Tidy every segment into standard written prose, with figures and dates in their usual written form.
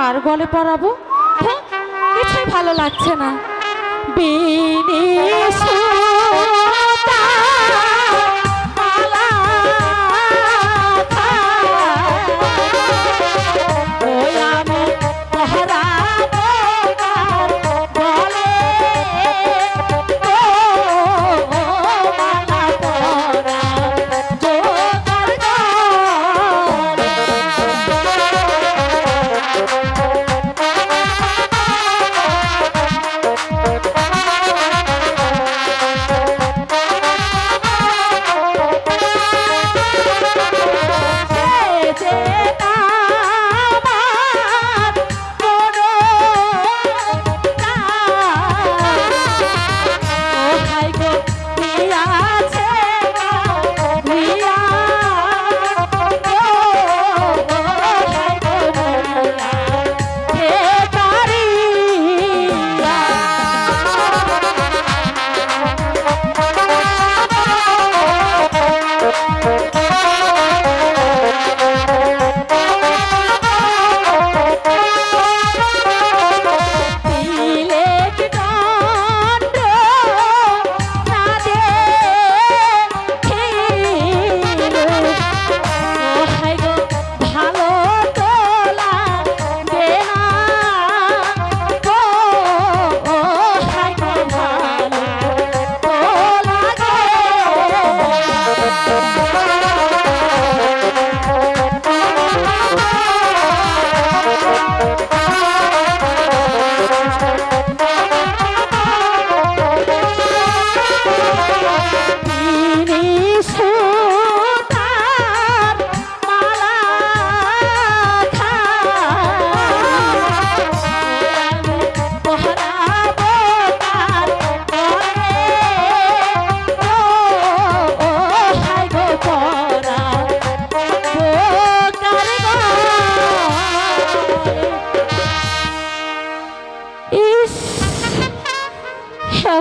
কার গলে পরাবো? হ্যাঁ, কিছুই ভালো লাগছে না। বিনি সুতা মালা ওই আমি পহরাবো কার গলে, ও মালা পরা জোগাড়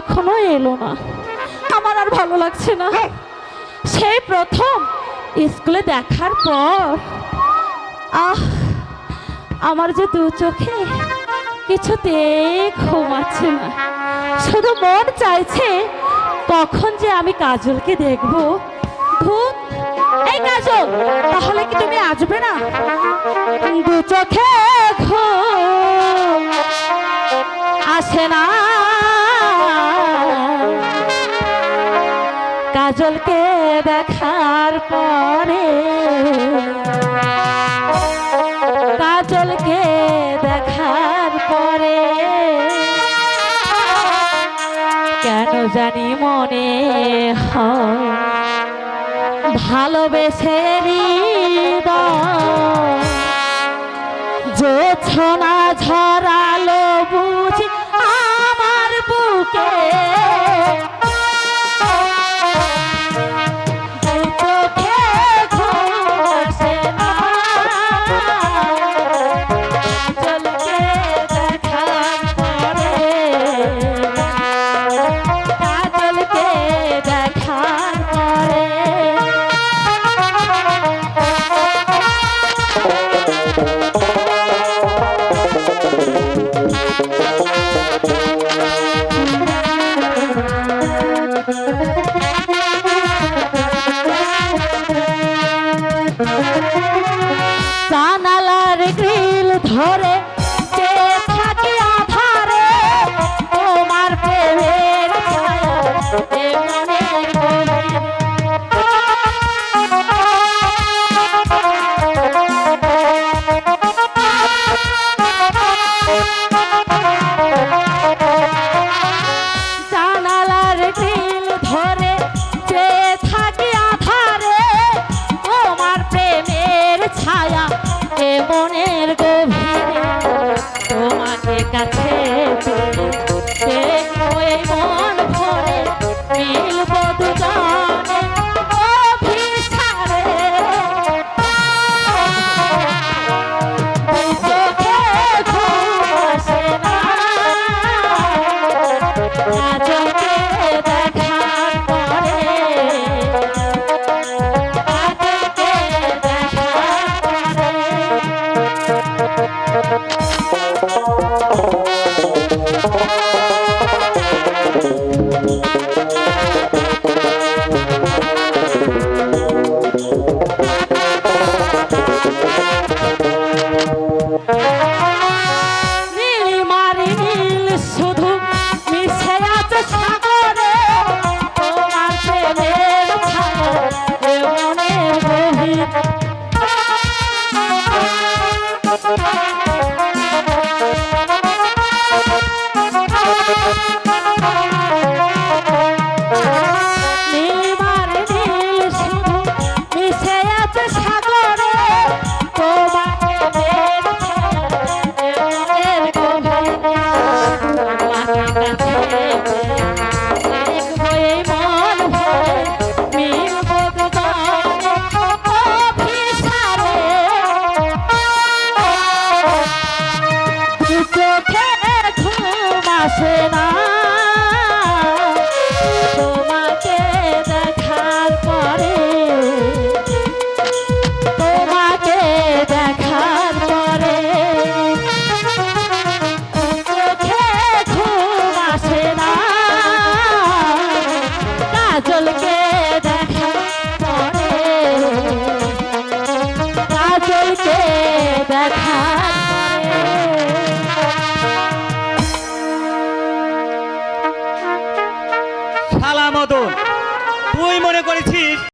এখনো এলো না। আমার আর ভালো লাগছে না। সেই প্রথম স্কুলে দেখার পর আমার যে দু চোখে কিছুতেই ঘুমাচ্ছে না, শুধু মন চাইছে কখন যে আমি কাজলকে দেখবো। ধুত, এই কাজল, তাহলে কি তুমি আসবে না? দু চোখে ঘুম আসে না, কাজলকে দেখার পরে, কাজলকে দেখার পরে কেন জানি মনে হয় ভালোবেসে জোছনা ঝরালো বুঝি আমার বুকে